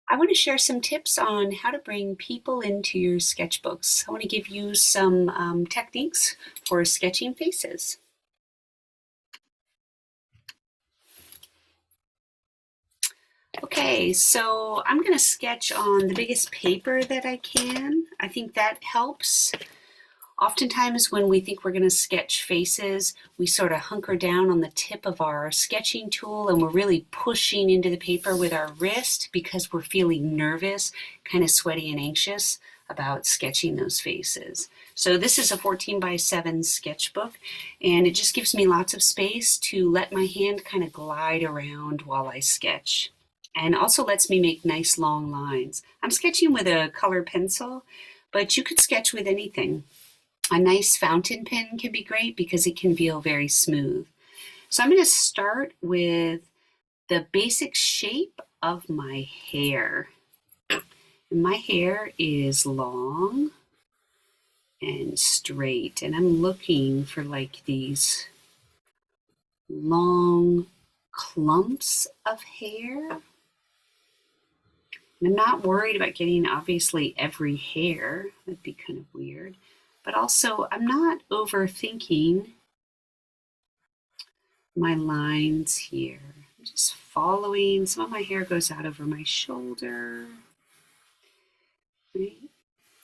I want to share some tips on how to bring people into your sketchbooks. I want to give you some techniques for sketching faces. Okay, so I'm going to sketch on the biggest paper that I can. I think that helps. Oftentimes when we think we're going to sketch faces, we sort of hunker down on the tip of our sketching tool and we're really pushing into the paper with our wrist because we're feeling nervous, kind of sweaty and anxious about sketching those faces. So this is a 14 by 7 sketchbook, and it just gives me lots of space to let my hand kind of glide around while I sketch. And also lets me make nice long lines. I'm sketching with a colored pencil, but you could sketch with anything. A nice fountain pen can be great because it can feel very smooth. So I'm going to start with the basic shape of my hair. And my hair is long and straight, and I'm looking for like these long clumps of hair. And I'm not worried about getting obviously every hair. That'd be kind of weird. But also, I'm not overthinking my lines here. I'm just following. Some of my hair goes out over my shoulder. Right?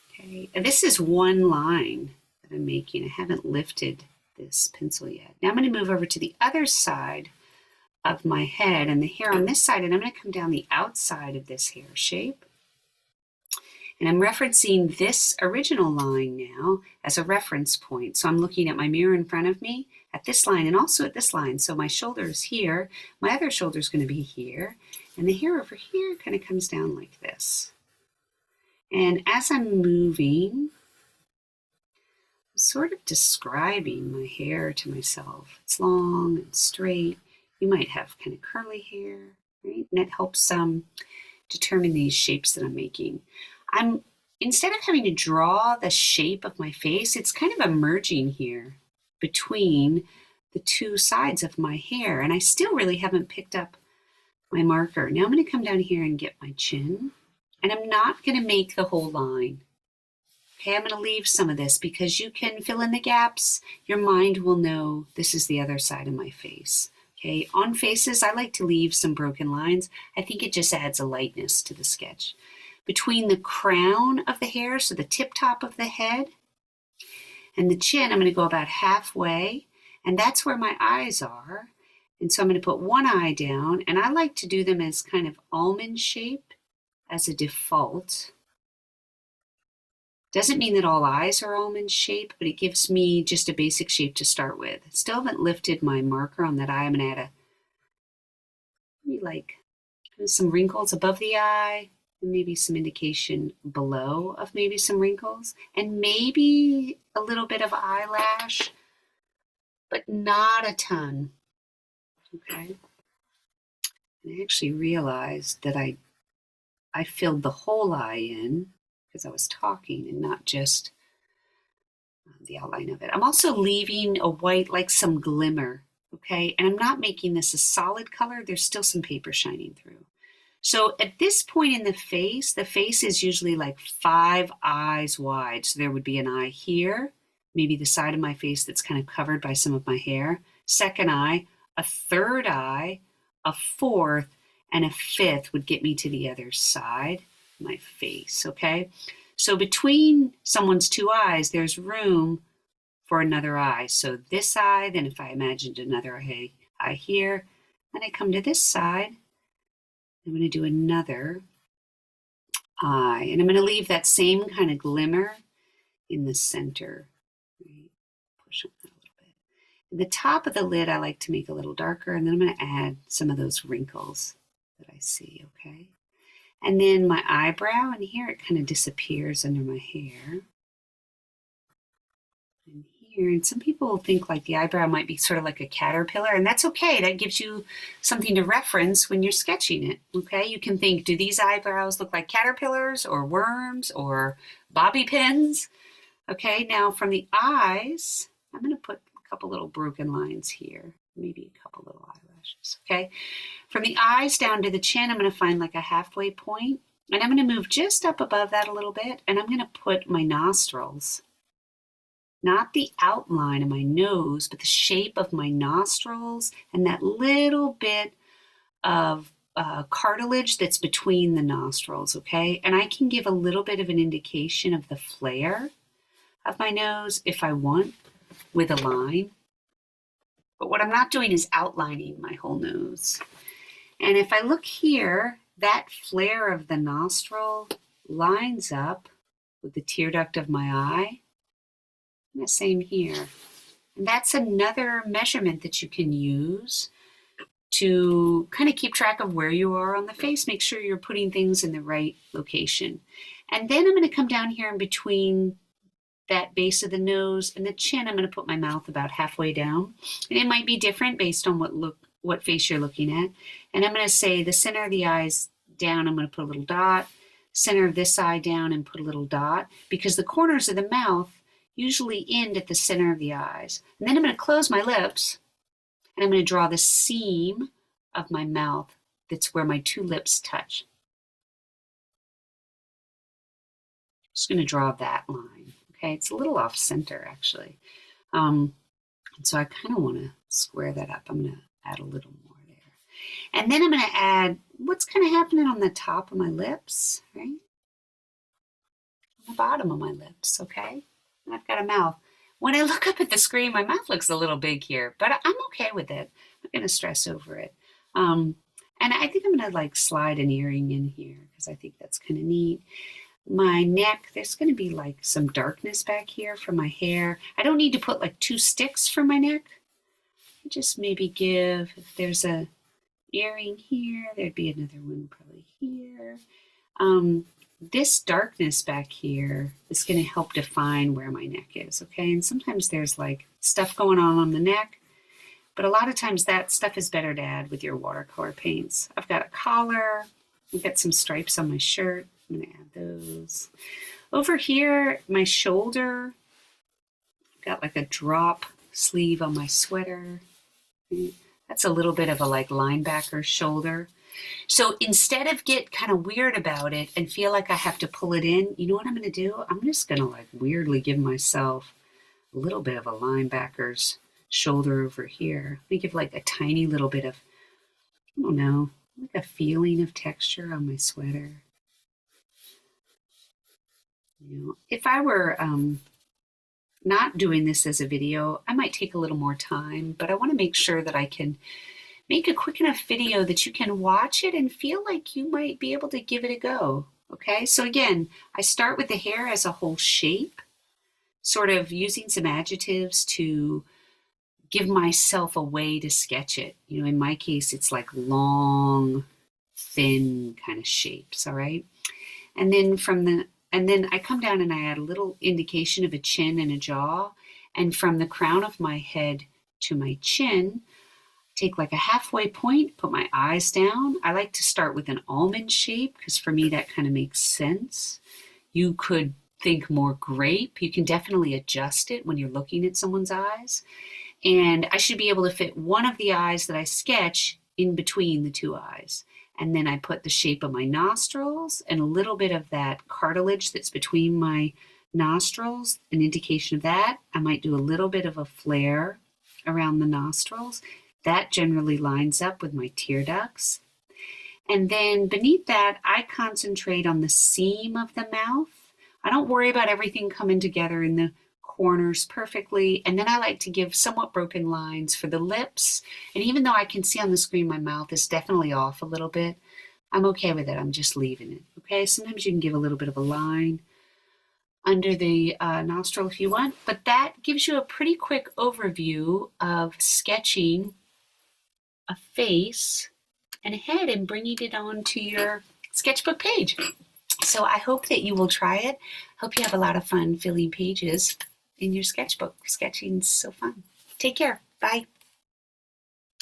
Okay. And this is one line that I'm making. I haven't lifted this pencil yet. Now I'm going to move over to the other side of my head and the hair on this side, and I'm going to come down the outside of this hair shape. And I'm referencing this original line now as a reference point. So I'm looking at my mirror in front of me at this line and also at this line. So my shoulder is here, my other shoulder is going to be here, and the hair over here kind of comes down like this. And as I'm moving, I'm sort of describing my hair to myself. It's long and straight. You might have kind of curly hair, right? And it helps determine these shapes that I'm making. Instead of having to draw the shape of my face, it's kind of emerging here between the two sides of my hair. And I still really haven't picked up my marker. Now I'm going to come down here and get my chin. And I'm not going to make the whole line. Okay, I'm going to leave some of this because you can fill in the gaps. Your mind will know this is the other side of my face. Okay, on faces, I like to leave some broken lines. I think it just adds a lightness to the sketch. Between the crown of the hair, so the tip top of the head, and the chin, I'm going to go about halfway, and that's where my eyes are. And so I'm going to put one eye down, and I like to do them as kind of almond shape as a default. Doesn't mean that all eyes are almond shape, but it gives me just a basic shape to start with. Still haven't lifted my marker on that eye. I'm going to add maybe like some wrinkles above the eye, maybe some indication below of maybe some wrinkles, and maybe a little bit of eyelash, but not a ton. Okay. And I actually realized that I filled the whole eye in because I was talking and not just the outline of it. I'm also leaving a white, like some glimmer. Okay. And I'm not making this a solid color. There's still some paper shining through. So at this point in the face is usually like 5 eyes wide. So there would be an eye here, maybe the side of my face that's kind of covered by some of my hair, second eye, a third eye, a fourth, and a fifth would get me to the other side of my face, okay? So between someone's 2 eyes, there's room for another eye. So this eye, then if I imagined another eye here, then I come to this side, I'm going to do another eye, and I'm going to leave that same kind of glimmer in the center. Right? Push on that a little bit. At the top of the lid, I like to make a little darker, and then I'm going to add some of those wrinkles that I see, okay? And then my eyebrow, and here it kind of disappears under my hair. And here, and some people think like the eyebrow might be sort of like a caterpillar, and that's okay. That gives you something to reference when you're sketching it, okay? You can think, do these eyebrows look like caterpillars or worms or bobby pins? Okay, now from the eyes, I'm going to put a couple little broken lines here, maybe a couple little eyelashes, okay? From the eyes down to the chin, I'm going to find like a halfway point, And I'm going to move just up above that a little bit, and I'm going to put my nostrils, not the outline of my nose, but the shape of my nostrils and that little bit of cartilage that's between the nostrils, okay? And I can give a little bit of an indication of the flare of my nose if I want with a line. But what I'm not doing is outlining my whole nose. And if I look here, that flare of the nostril lines up with the tear duct of my eye. And the same here. And that's another measurement that you can use to kind of keep track of where you are on the face. Make sure you're putting things in the right location. And then I'm going to come down here in between that base of the nose and the chin. I'm going to put my mouth about halfway down. And it might be different based on what face you're looking at. And I'm going to say the center of the eyes down, I'm going to put a little dot. Center of this eye down and put a little dot, because the corners of the mouth usually end at the center of the eyes. And then I'm going to close my lips, and I'm going to draw the seam of my mouth that's where my two lips touch. Just going to draw that line. Okay, it's a little off center actually. And so I kind of want to square that up. I'm going to add a little more there. And then I'm going to add what's kind of happening on the top of my lips, right? On the bottom of my lips, okay? And I've got a mouth. When I look up at the screen, my mouth looks a little big here, but I'm okay with it. I'm not going to stress over it. And I think I'm going to like slide an earring in here because I think that's kind of neat. My neck, there's going to be like some darkness back here for my hair. I don't need to put like 2 sticks for my neck. I just maybe give, if there's a earring here, there'd be another one probably here. This darkness back here is going to help define where my neck is, okay? And sometimes there's like stuff going on the neck, but a lot of times that stuff is better to add with your watercolor paints. I've got a collar, I've got some stripes on my shirt. I'm going to add those. Over here, my shoulder, I've got like a drop sleeve on my sweater. That's a little bit of a like linebacker shoulder. So instead of get kind of weird about it and feel like I have to pull it in, you know what I'm going to do? I'm just going to like weirdly give myself a little bit of a linebacker's shoulder over here. Let me give like a tiny little bit of, I don't know, like a feeling of texture on my sweater. You know, if I were not doing this as a video, I might take a little more time, but I want to make sure that I can make a quick enough video that you can watch it and feel like you might be able to give it a go. Okay, so again, I start with the hair as a whole shape, sort of using some adjectives to give myself a way to sketch it. You know, in my case, it's like long, thin kind of shapes, all right? And then I come down and I add a little indication of a chin and a jaw. And from the crown of my head to my chin, take like a halfway point, put my eyes down. I like to start with an almond shape because for me that kind of makes sense. You could think more grape. You can definitely adjust it when you're looking at someone's eyes. And I should be able to fit one of the eyes that I sketch in between the 2 eyes. And then I put the shape of my nostrils and a little bit of that cartilage that's between my nostrils, an indication of that. I might do a little bit of a flare around the nostrils. That generally lines up with my tear ducts. And then beneath that, I concentrate on the seam of the mouth. I don't worry about everything coming together in the corners perfectly. And then I like to give somewhat broken lines for the lips. And even though I can see on the screen my mouth is definitely off a little bit, I'm okay with it. I'm just leaving it. Okay, sometimes you can give a little bit of a line under the nostril if you want, but that gives you a pretty quick overview of sketching a face and a head and bringing it onto your sketchbook page. So I hope that you will try it. Hope you have a lot of fun filling pages in your sketchbook. Sketching's so fun. Take care. Bye.